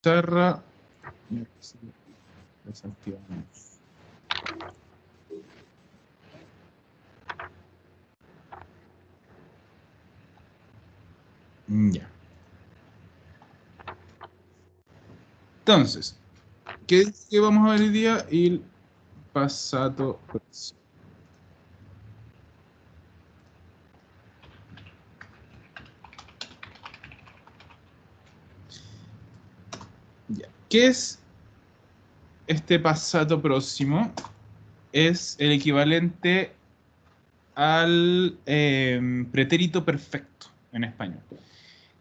Pizarra. Desactivamos. Ya. Entonces, ¿qué vamos a ver hoy día? El pasado próximo. Ya. ¿Qué es este pasado próximo? Es el equivalente al pretérito perfecto en español.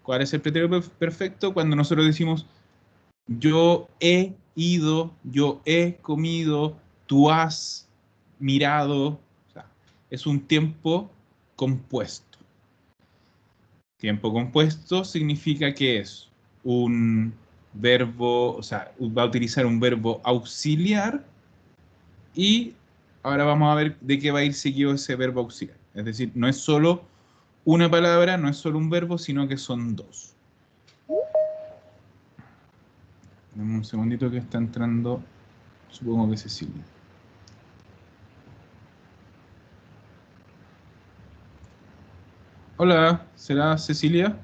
¿Cuál es el pretérito perfecto? Cuando nosotros decimos yo he ido, yo he comido, tú has mirado. O sea, es un tiempo compuesto. Tiempo compuesto significa que es un verbo, o sea, va a utilizar un verbo auxiliar y ahora vamos a ver de qué va a ir seguido ese verbo auxiliar. Es decir, no es solo una palabra, no es solo un verbo, sino que son dos. Dame un segundito que está entrando, supongo que Cecilia. Hola, ¿será Cecilia?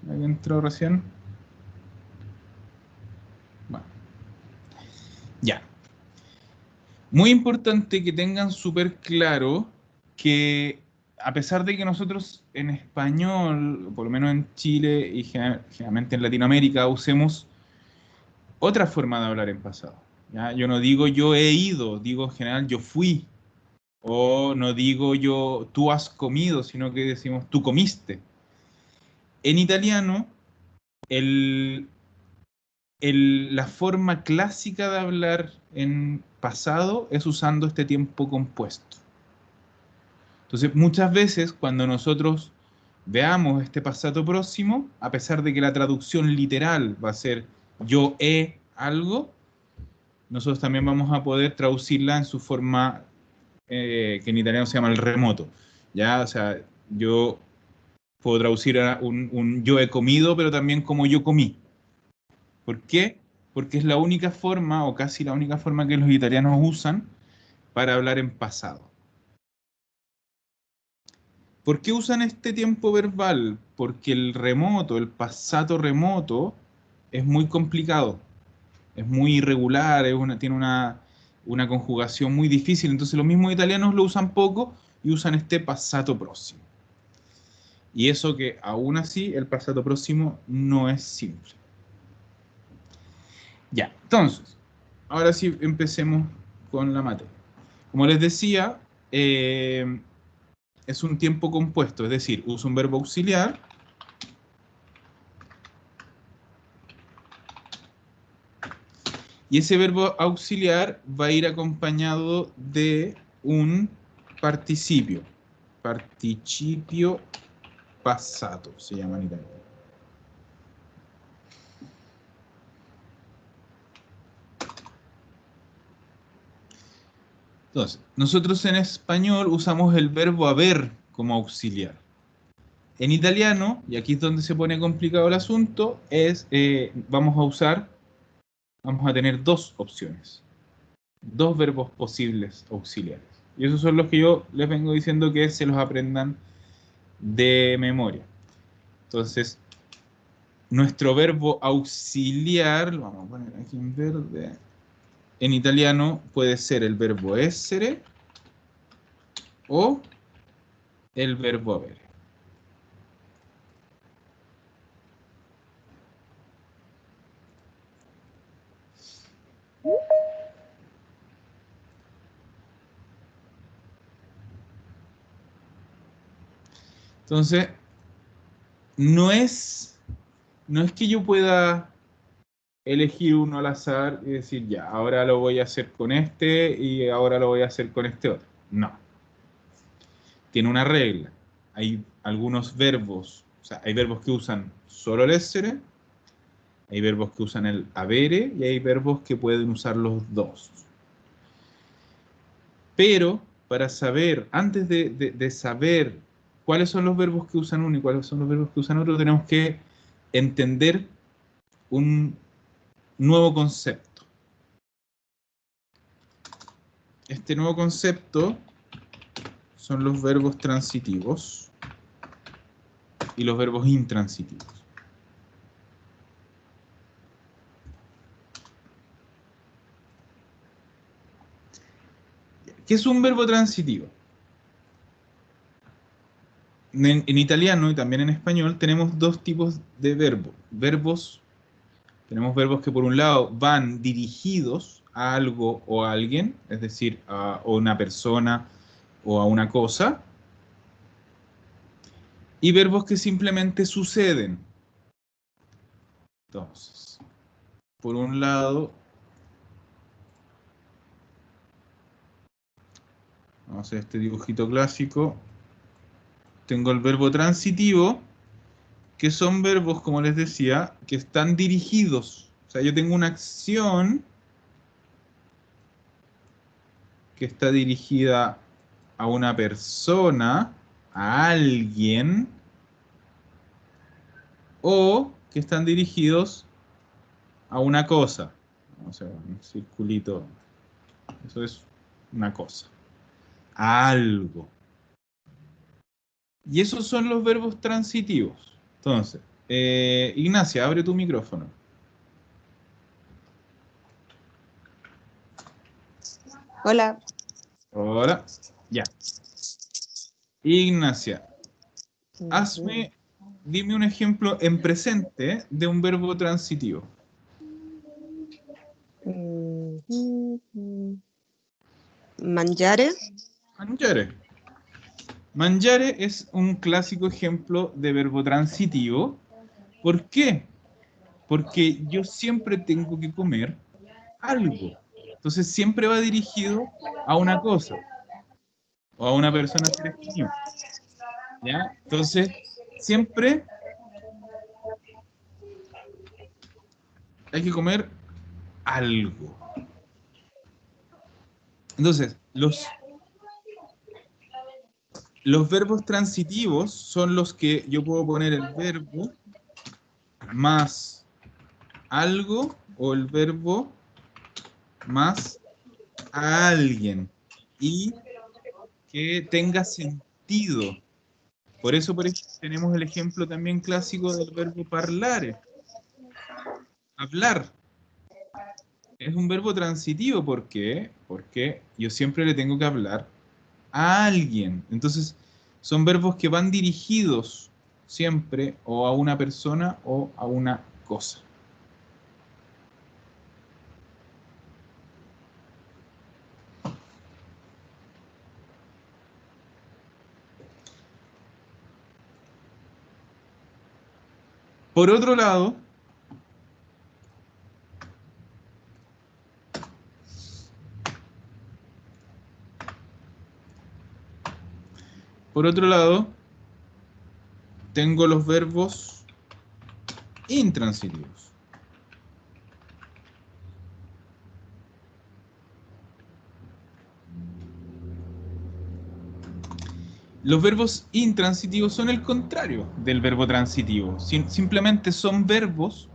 ¿Ahí entró recién? Bueno, ya. Muy importante que tengan súper claro que a pesar de que nosotros en español, por lo menos en Chile y generalmente en Latinoamérica, usemos otra forma de hablar en pasado. ¿Ya? Yo no digo yo he ido, digo en general yo fui. O no digo yo tú has comido, sino que decimos tú comiste. En italiano, el, la forma clásica de hablar en pasado es usando este tiempo compuesto. Entonces, muchas veces cuando nosotros veamos este pasado próximo, a pesar de que la traducción literal va a ser yo he algo, nosotros también vamos a poder traducirla en su forma que en italiano se llama el remoto. Ya, o sea, yo puedo traducir a un yo he comido, pero también como yo comí. ¿Por qué? Porque es la única forma, o casi la única forma que los italianos usan para hablar en pasado. ¿Por qué usan este tiempo verbal? Porque el remoto, el pasado remoto, es muy complicado, es muy irregular, tiene una conjugación muy difícil. Entonces los mismos italianos lo usan poco y usan este pasado próximo. Y eso que aún así el pasado próximo no es simple. Ya, entonces, ahora sí empecemos con la materia. Como les decía, es un tiempo compuesto, es decir, usa un verbo auxiliar y ese verbo auxiliar va a ir acompañado de un participio. Participio pasado se llama en italiano. Entonces, nosotros en español usamos el verbo haber como auxiliar. En italiano, y aquí es donde se pone complicado el asunto, vamos a tener dos opciones, dos verbos posibles auxiliares. Y esos son los que yo les vengo diciendo que se los aprendan de memoria. Entonces, nuestro verbo auxiliar, lo vamos a poner aquí en verde, en italiano puede ser el verbo essere o el verbo haber. Entonces, no es, no es que yo pueda elegir uno al azar y decir, ya, ahora lo voy a hacer con este y ahora lo voy a hacer con este otro. No. Tiene una regla. Hay algunos verbos, o sea, hay verbos que usan solo el essere, hay verbos que usan el avere y hay verbos que pueden usar los dos. Pero para saber, antes de saber cuáles son los verbos que usan uno y cuáles son los verbos que usan otro, tenemos que entender un nuevo concepto. Este nuevo concepto son los verbos transitivos y los verbos intransitivos. ¿Qué es un verbo transitivo? En italiano y también en español tenemos dos tipos de verbos. Tenemos verbos que por un lado van dirigidos a algo o a alguien, es decir, a una persona o a una cosa, y verbos que simplemente suceden. Entonces, por un lado, vamos a hacer este dibujito clásico, tengo el verbo transitivo, que son verbos, como les decía, que están dirigidos. O sea, yo tengo una acción que está dirigida a una persona, a alguien, o que están dirigidos a una cosa. O sea, un circulito. Eso es una cosa. A algo. Y esos son los verbos transitivos. Entonces, Ignacia, abre tu micrófono. Hola. Hola. Ya. Ignacia, dime un ejemplo en presente de un verbo transitivo. Mangiare. Mangiare. Mangiare es un clásico ejemplo de verbo transitivo. ¿Por qué? Porque yo siempre tengo que comer algo. Entonces siempre va dirigido a una cosa o a una persona cercana. ¿Ya? Entonces, siempre hay que comer algo. Entonces, los verbos transitivos son los que yo puedo poner el verbo más algo o el verbo más a alguien y que tenga sentido. Por eso tenemos el ejemplo también clásico del verbo parlare. Hablar. Es un verbo transitivo. ¿Por qué? Porque yo siempre le tengo que hablar a alguien. Entonces, son verbos que van dirigidos siempre o a una persona o a una cosa. Por otro lado, tengo los verbos intransitivos. Los verbos intransitivos son el contrario del verbo transitivo. Simplemente son verbos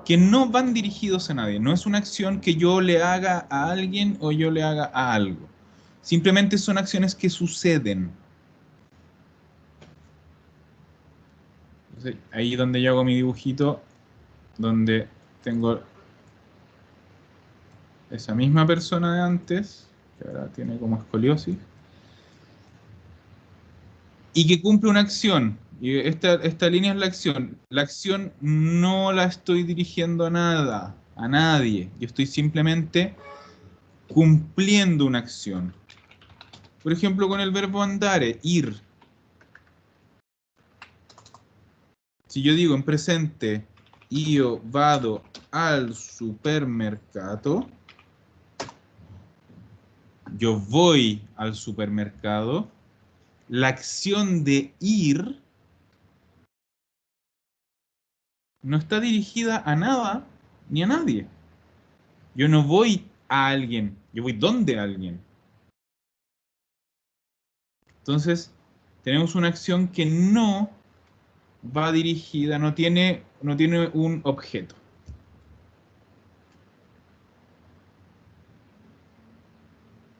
que no van dirigidos a nadie. No es una acción que yo le haga a alguien o yo le haga a algo. Simplemente son acciones que suceden. Entonces, ahí donde yo hago mi dibujito, donde tengo esa misma persona de antes, que ahora tiene como escoliosis, y que cumple una acción. Y esta línea es la acción. La acción no la estoy dirigiendo a nada, a nadie. Yo estoy simplemente cumpliendo una acción. Por ejemplo, con el verbo andare, ir. Si yo digo en presente, io vado al supermercado, yo voy al supermercado, la acción de ir no está dirigida a nada ni a nadie. Yo no voy a alguien, yo voy donde alguien. Entonces, tenemos una acción que no va dirigida, no tiene un objeto.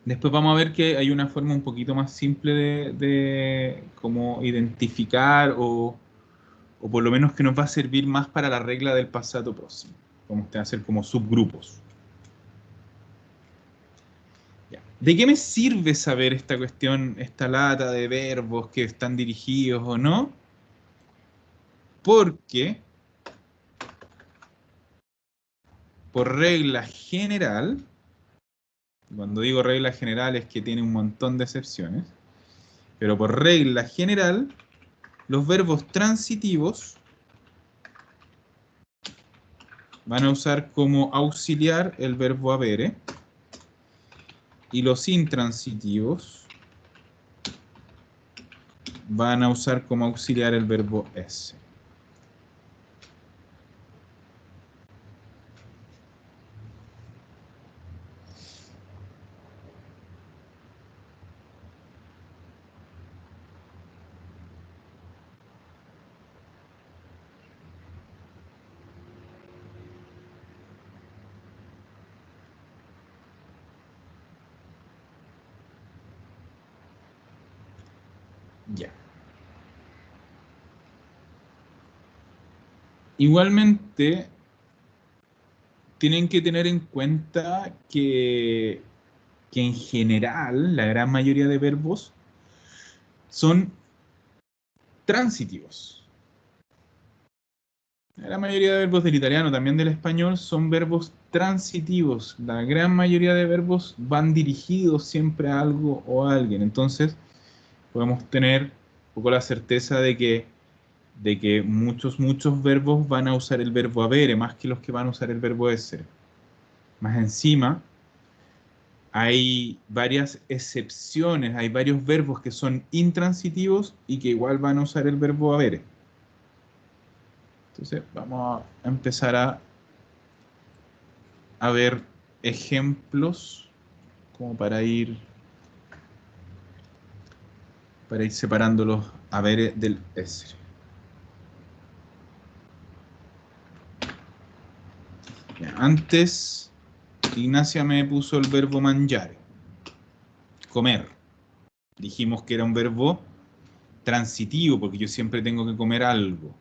Después vamos a ver que hay una forma un poquito más simple de cómo identificar o por lo menos que nos va a servir más para la regla del pasado próximo. Vamos a hacer como subgrupos. Ya. ¿De qué me sirve saber esta cuestión, esta lata de verbos que están dirigidos o no? Porque, por regla general, cuando digo regla general es que tiene un montón de excepciones, pero por regla general, los verbos transitivos van a usar como auxiliar el verbo habere y los intransitivos van a usar como auxiliar el verbo esse. Ya. Igualmente, tienen que tener en cuenta que en general la gran mayoría de verbos son transitivos. La mayoría de verbos del italiano, también del español, son verbos transitivos. La gran mayoría de verbos van dirigidos siempre a algo o a alguien. Entonces, podemos tener un poco la certeza de que muchos verbos van a usar el verbo habere más que los que van a usar el verbo essere. Más encima, hay varias excepciones, hay varios verbos que son intransitivos y que igual van a usar el verbo habere. Entonces, vamos a empezar a ver ejemplos como para ir separando los habere del essere. Ya, antes, Ignacia me puso el verbo mangiare, comer. Dijimos que era un verbo transitivo, porque yo siempre tengo que comer algo.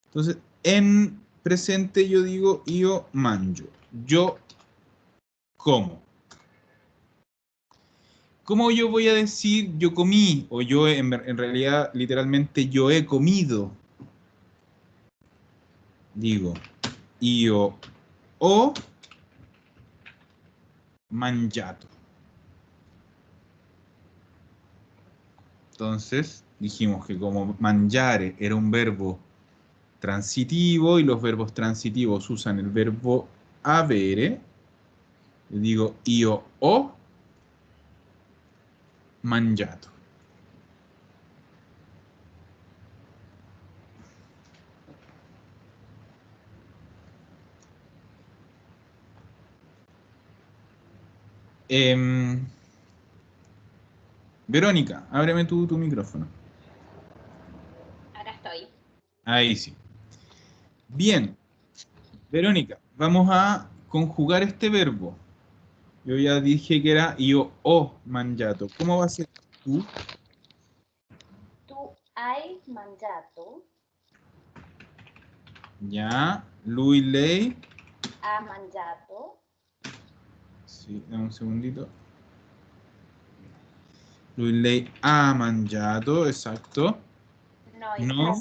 Entonces, en presente yo digo io mangio. Yo como. ¿Cómo yo voy a decir yo comí? O yo en realidad, literalmente, yo he comido. Digo io ho mangiato. Entonces, dijimos que como mangiare era un verbo transitivo y los verbos transitivos usan el verbo avere, yo digo io ho mangiato. Verónica, ábreme tu micrófono. Acá estoy. Ahí sí. Bien, Verónica, vamos a conjugar este verbo. Yo ya dije que era io ho mangiato. ¿Cómo va a ser tú? Tu hai mangiato? Ya, lui, lei. Ha mangiato? Sí, dame un segundito. Lui, lei ha mangiato, esatto. No.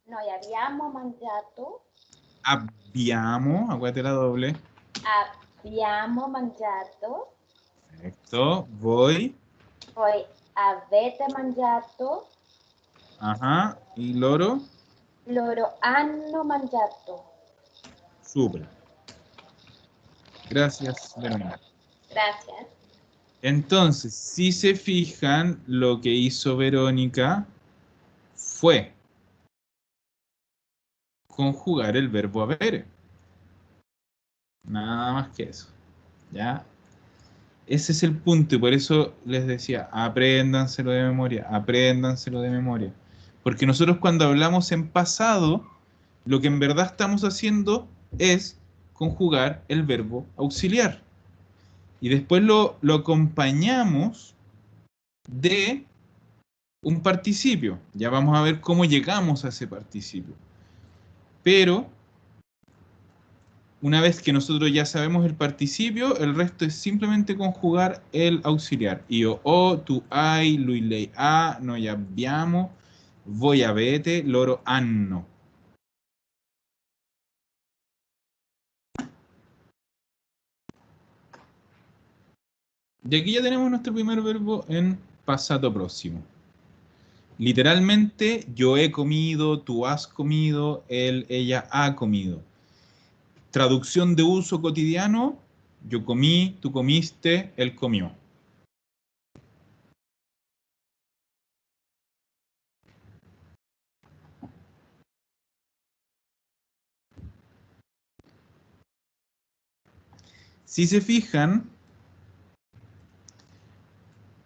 Noi abbiamo mangiato? Abbiamo, acuérdate la doble. Abbiamo mangiato? Perfecto. Voi. Voi avete mangiato? Ajá. Y loro. Loro hanno mangiato. Súper. Gracias, Verónica. Gracias. Entonces, si se fijan, lo que hizo Verónica fue conjugar el verbo avere. Nada más que eso. ¿Ya? Ese es el punto y por eso les decía, apréndanselo de memoria, apréndanselo de memoria. Porque nosotros cuando hablamos en pasado, lo que en verdad estamos haciendo es conjugar el verbo auxiliar. Y después lo acompañamos de un participio. Ya vamos a ver cómo llegamos a ese participio. Pero una vez que nosotros ya sabemos el participio, el resto es simplemente conjugar el auxiliar. Io ho, tu hai, lui lei ha, noi abbiamo, voi avete, loro hanno. Y aquí ya tenemos nuestro primer verbo en pasado próximo. Literalmente, yo he comido, tú has comido, él, ella ha comido. Traducción de uso cotidiano, yo comí, tú comiste, él comió. Si se fijan,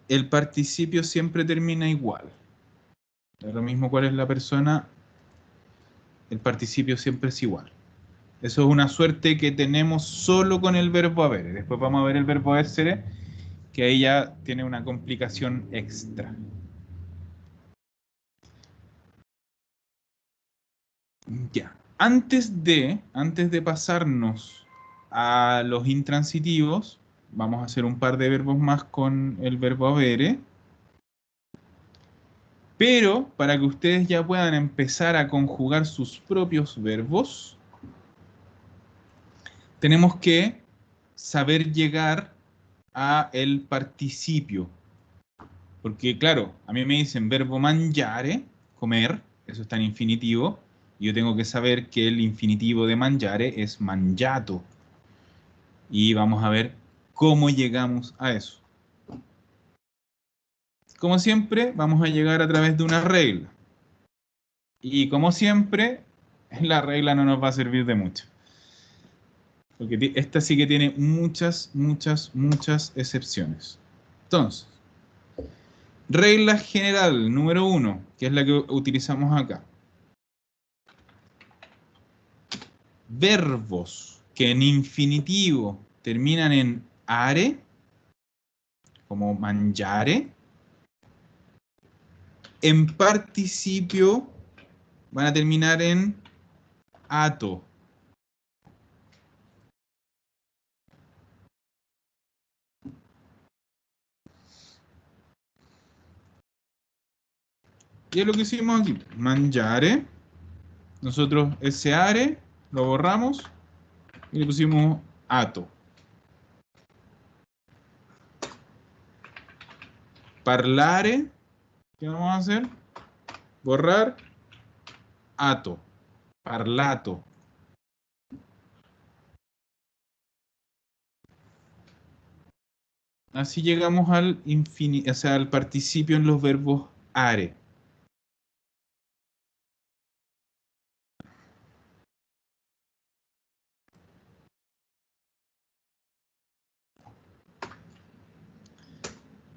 el participio siempre termina igual. Da lo mismo cuál es la persona, el participio siempre es igual. Eso es una suerte que tenemos solo con el verbo haber. Después vamos a ver el verbo essere, que ahí ya tiene una complicación extra. Ya. Antes de pasarnos a los intransitivos, vamos a hacer un par de verbos más con el verbo habere. Pero para que ustedes ya puedan empezar a conjugar sus propios verbos, tenemos que saber llegar a el participio. Porque claro, a mí me dicen verbo mangiare, comer, eso está en infinitivo, y yo tengo que saber que el infinitivo de mangiare es mangiato. Y vamos a ver cómo llegamos a eso. Como siempre, vamos a llegar a través de una regla. Y como siempre, la regla no nos va a servir de mucho. Porque esta sí que tiene muchas excepciones. Entonces, regla general número 1, que es la que utilizamos acá. Verbos que en infinitivo terminan en are, como mangiare, en participio van a terminar en ato. Y es lo que hicimos aquí. Mangiare. Nosotros ese are lo borramos y le pusimos ato. Parlare. ¿Qué vamos a hacer? Borrar ato. Parlato. Así llegamos al o sea, al participio en los verbos are.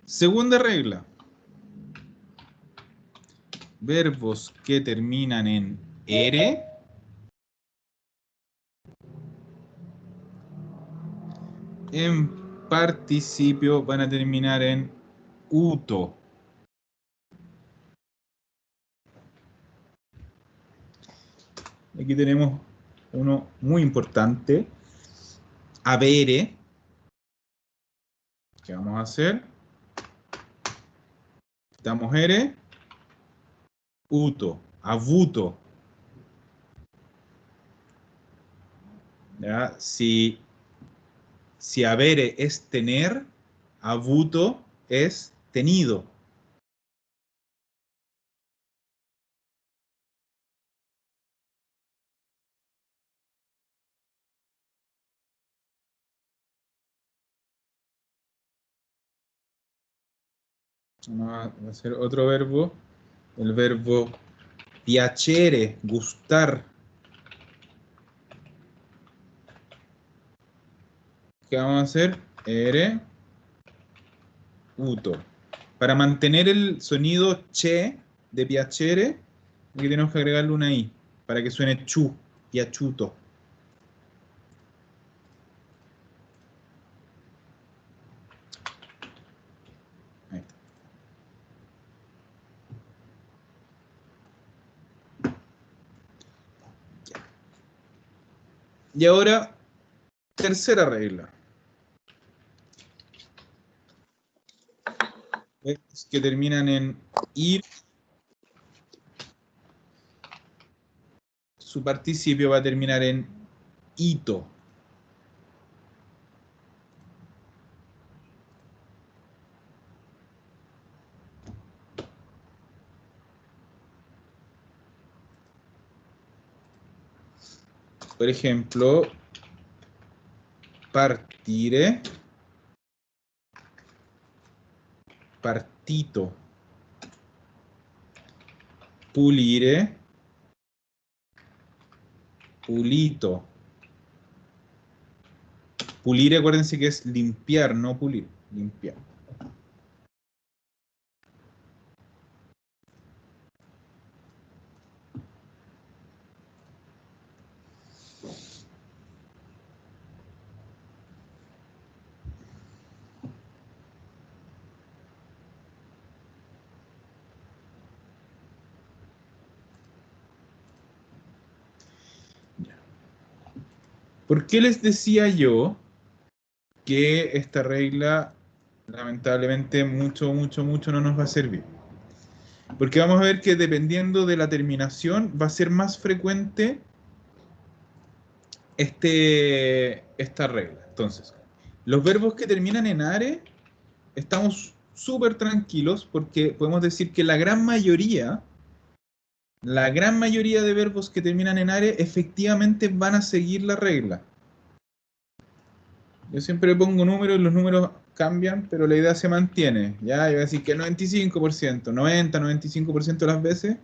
Segunda regla. Verbos que terminan en ere en participio van a terminar en uto. Aquí tenemos uno muy importante. Avere. ¿Qué vamos a hacer? Damos ere. Uto. Avuto. ¿Ya? Si avere es tener, avuto es tenido. Vamos a hacer otro verbo. El verbo piacere, gustar. ¿Qué vamos a hacer? Ere, uto. Para mantener el sonido che de piacere, aquí tenemos que agregarle una i, para que suene chu, piaciuto. Y ahora, tercera regla. Verbos que terminan en ir, su participio va a terminar en ito. Por ejemplo, partire, partito, pulire, pulito. Pulir, acuérdense que es limpiar, no pulir, limpiar. ¿Por qué les decía yo que esta regla lamentablemente mucho no nos va a servir? Porque vamos a ver que dependiendo de la terminación va a ser más frecuente esta regla. Entonces, los verbos que terminan en are, estamos súper tranquilos porque podemos decir que la gran mayoría de verbos que terminan en are efectivamente van a seguir la regla. Yo siempre pongo números, los números cambian, pero la idea se mantiene. Ya, yo voy a decir que el 95%, 90, 95% de las veces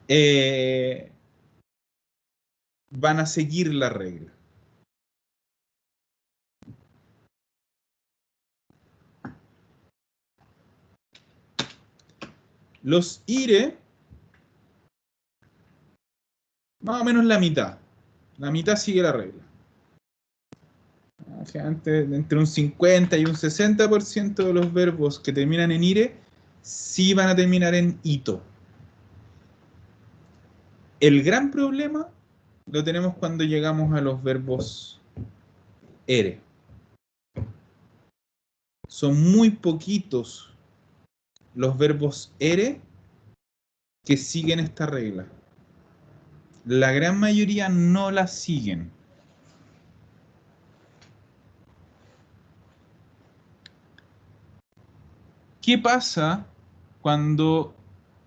eh, van a seguir la regla. Los ire, más o menos la mitad. La mitad sigue la regla. Entre un 50 y un 60% de los verbos que terminan en ire sí van a terminar en ito. El gran problema lo tenemos cuando llegamos a los verbos ere. Son muy poquitos los verbos ere que siguen esta regla. La gran mayoría no la siguen. ¿Qué pasa cuando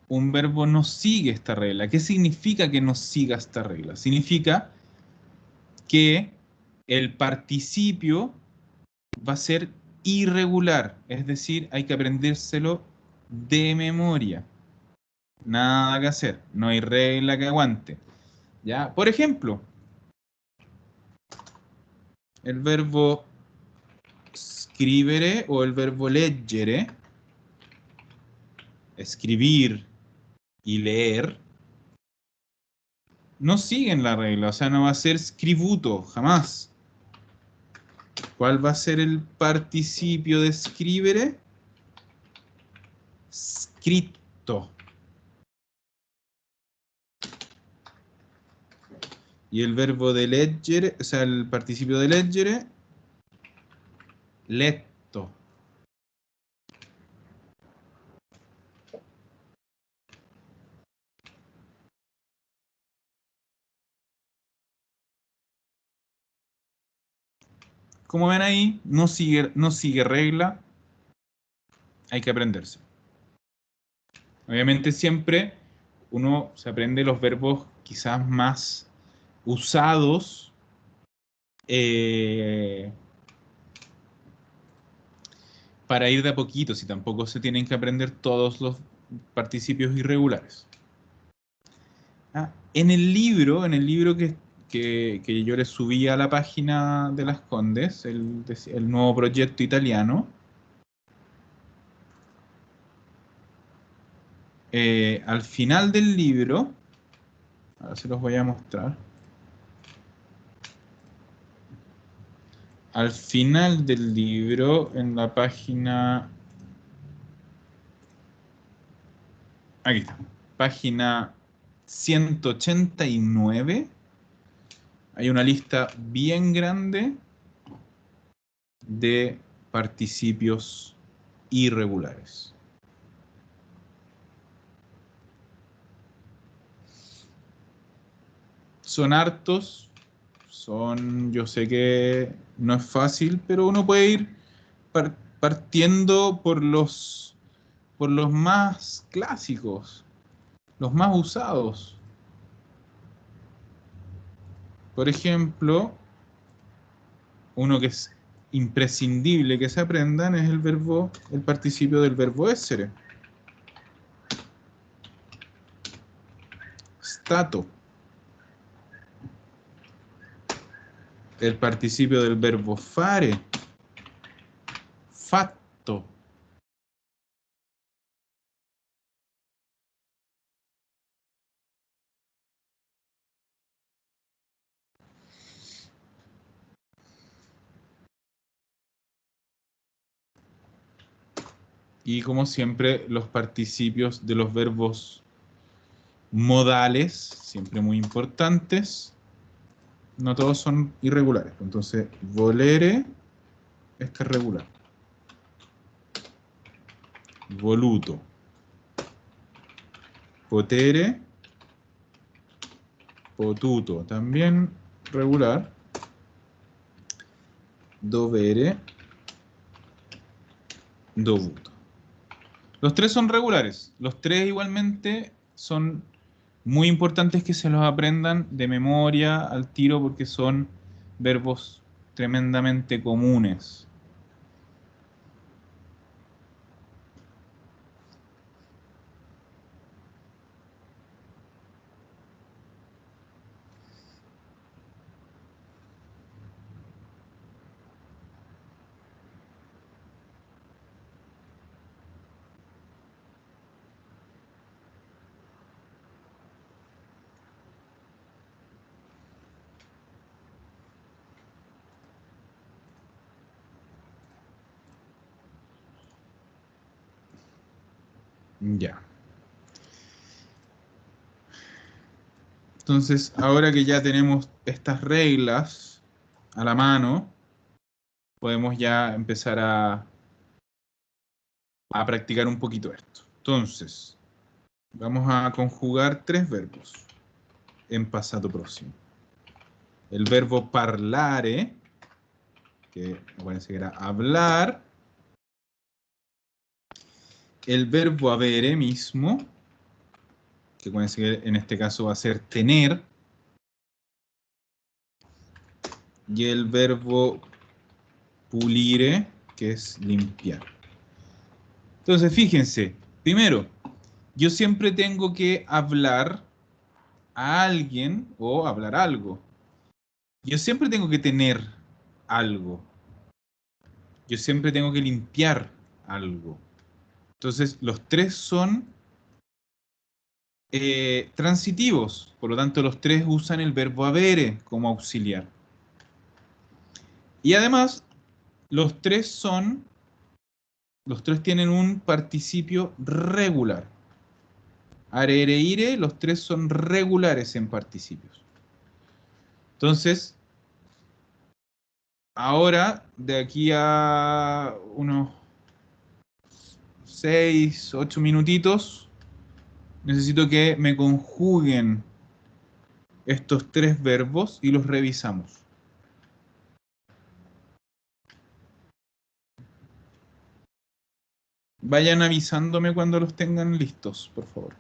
un verbo no sigue esta regla? ¿Qué significa que no siga esta regla? Significa que el participio va a ser irregular, es decir, hay que aprendérselo de memoria. Nada que hacer, no hay regla que aguante. ¿Ya? Por ejemplo, el verbo scrivere o el verbo leggere, escribir y leer, no siguen la regla, o sea, no va a ser scrivuto, jamás. ¿Cuál va a ser el participio de scrivere? Scritto. Y el verbo de leggere, o sea, el participio de leggere, letto. Como ven ahí, no sigue regla, hay que aprenderse. Obviamente siempre uno se aprende los verbos quizás más usados para ir de a poquito, si tampoco se tienen que aprender todos los participios irregulares. En el libro que yo les subí a la página de Las Condes, el nuevo proyecto italiano, al final del libro, ahora se los voy a mostrar. Al final del libro, en la página... Aquí está. Página 189. hay una lista bien grande de participios irregulares. Son hartos, yo sé que no es fácil, pero uno puede ir partiendo por los más clásicos, los más usados. Por ejemplo, uno que es imprescindible que se aprendan es el participio del verbo essere. Stato. El participio del verbo fare. Fatto. Y como siempre, los participios de los verbos modales, siempre muy importantes. No todos son irregulares. Entonces, volere, este es regular. Voluto. Potere, potuto, también regular. Dovere, dovuto. Los tres son regulares. Los tres igualmente son muy importantes que se los aprendan de memoria al tiro porque son verbos tremendamente comunes. Ya. Entonces, ahora que ya tenemos estas reglas a la mano, podemos ya empezar a practicar un poquito esto. Entonces, vamos a conjugar tres verbos en pasado próximo. El verbo parlare, que acuérdense que era hablar. El verbo avere mismo, que acuérdense que en este caso va a ser tener. Y el verbo pulire, que es limpiar. Entonces, fíjense, primero, yo siempre tengo que hablar a alguien o hablar algo. Yo siempre tengo que tener algo. Yo siempre tengo que limpiar algo. Entonces, los tres son transitivos. Por lo tanto, los tres usan el verbo avere como auxiliar. Y además, los tres tienen un participio regular. Are, ere, ire, los tres son regulares en participios. Entonces, ahora, de aquí a unos 6, 8 minutitos, necesito que me conjuguen estos tres verbos y los revisamos. Vayan avisándome cuando los tengan listos, por favor.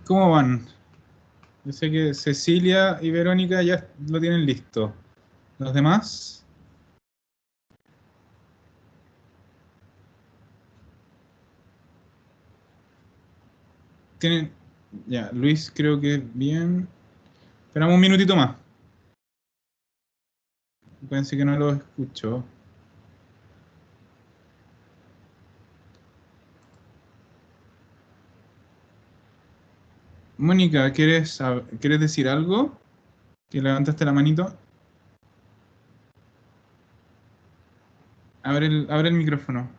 ¿Cómo van? Yo sé que Cecilia y Verónica ya lo tienen listo. ¿Los demás? Tienen... Ya, Luis creo que bien. Esperamos un minutito más. Pensé que no lo escucho. Mónica, ¿quieres decir algo? Que levantaste la manito. Abre el micrófono.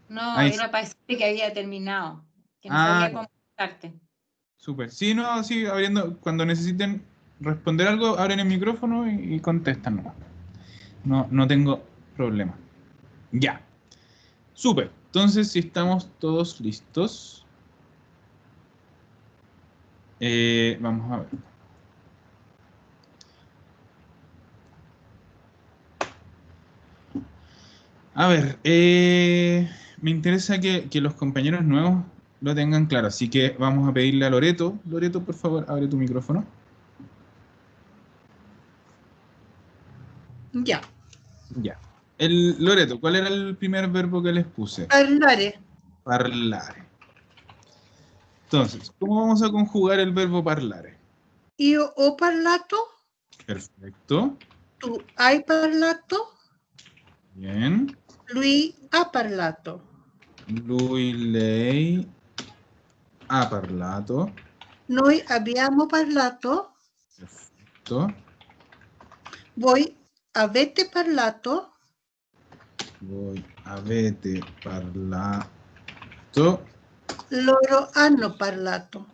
No, Ahí sí. era para decirte que había terminado, que no Ah, sabía cómo contestarte. súper. Sí, no, sí, abriendo. Cuando necesiten responder algo, abren el micrófono y contestan nomás. No tengo problema. Ya. Súper. Entonces, si estamos todos listos, vamos a ver. A ver, me interesa que los compañeros nuevos lo tengan claro, así que vamos a pedirle a Loreto. Loreto, por favor, abre tu micrófono. Ya. Ya. Loreto, ¿cuál era el primer verbo que les puse? Parlare. Parlare. Entonces, ¿cómo vamos a conjugar el verbo parlare? Io ho parlato, Perfecto. tu hai parlato, Bien. lui ha parlato. Lui, lei ha parlato. Noi abbiamo parlato, Perfetto. voi avete parlato, Voi avete parlato. loro hanno parlato.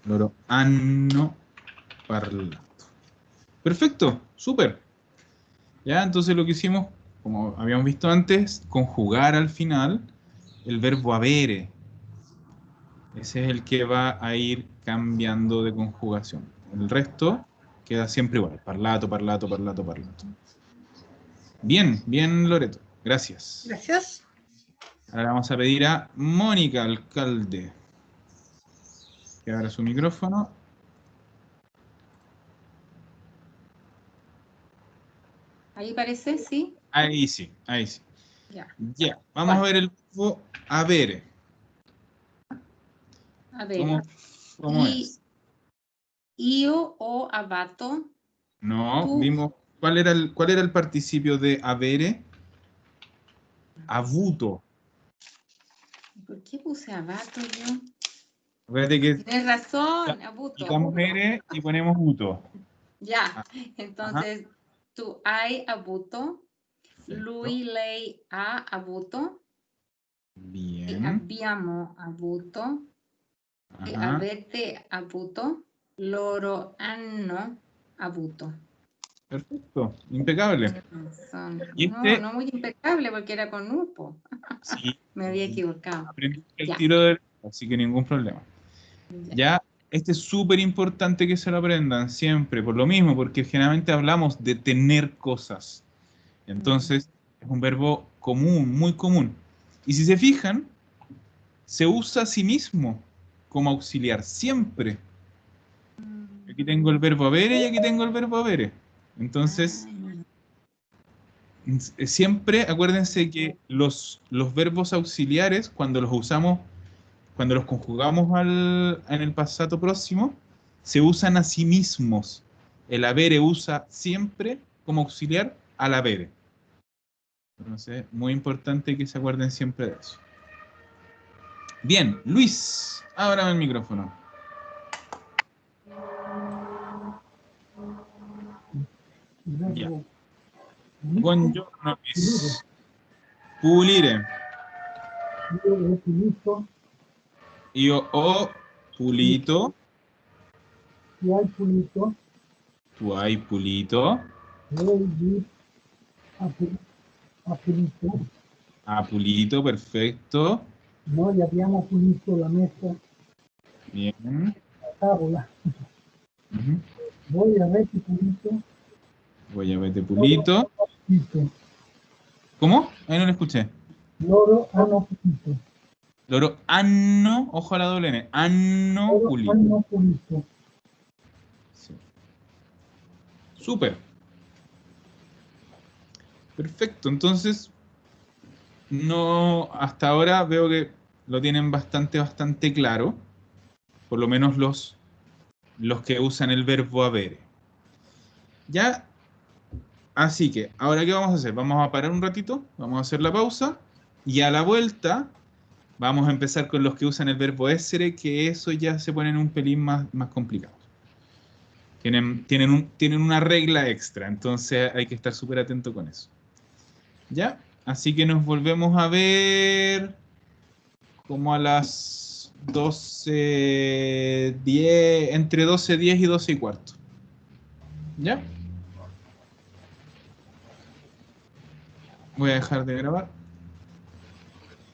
Loro hanno parlato. Perfecto, súper. Ya, entonces lo que hicimos, como habíamos visto antes, conjugar al final el verbo avere. Ese es el que va a ir cambiando de conjugación. El resto queda siempre igual. Parlato, parlato, parlato, parlato. Bien, bien, Loreto. Gracias. Gracias. Ahora vamos a pedir a Mónica, alcalde, que abra su micrófono. Ahí parece, sí. Ahí sí, ahí sí. Ya. Ya, vamos a ver el verbo avere. A ver. ¿Cómo es? Io ho avato. No, Tú. vimos. ¿Cuál era el participio de avere? Avuto. ¿Por qué puse avato yo? Acuérdate que Tienes razón, avuto. quitamos ere y ponemos uto. Ya, entonces, tu hai avuto, lui, lei ha avuto, e Bien. abbiamo avuto, e Ajá. avete avuto, loro hanno avuto. Perfecto, impecable. Son- Y No muy impecable porque era con upo. sí, Me había equivocado. aprendí el Ya. tiro así que ningún problema. Ya, este es súper importante que se lo aprendan siempre, por lo mismo, porque generalmente hablamos de tener cosas. Entonces, es un verbo común, muy común. Y si se fijan, se usa a sí mismo como auxiliar, siempre. Aquí tengo el verbo avere y aquí tengo el verbo avere. Entonces, siempre acuérdense que los verbos auxiliares, cuando los usamos, cuando los conjugamos en el pasado próximo, se usan a sí mismos. El avere usa siempre como auxiliar al avere. Entonces, muy importante que se acuerden siempre de eso. Bien, Luis, ábrame el micrófono. Ya. Buongiorno, Luis. Pulire. Io ho pulito. Tu hai pulito, Tu hai pulito. lei ha pulito, Ha pulito, perfetto. noi abbiamo pulito la messa, Bien. la tavola. Ujú. Voi avete pulito, Voy a verte pulito. loro hanno pulito. ¿Cómo? Ahí no lo escuché. Loro hanno pulito. Loro anno, ojo a la doble N, anno Loro pulito. hanno pulito. Sí. Súper. Perfecto, entonces, no, hasta ahora veo que lo tienen bastante claro, por lo menos los que usan el verbo habere. Ya, así que, ahora ¿qué vamos a hacer? Vamos a parar un ratito, vamos a hacer la pausa, y a la vuelta vamos a empezar con los que usan el verbo essere, que eso ya se ponen un pelín más complicados. Tienen una regla extra, entonces hay que estar súper atento con eso. ¿Ya? Así que nos volvemos a ver como a las 12:10, entre 12:10 y 12:15. ¿Ya? Voy a dejar de grabar.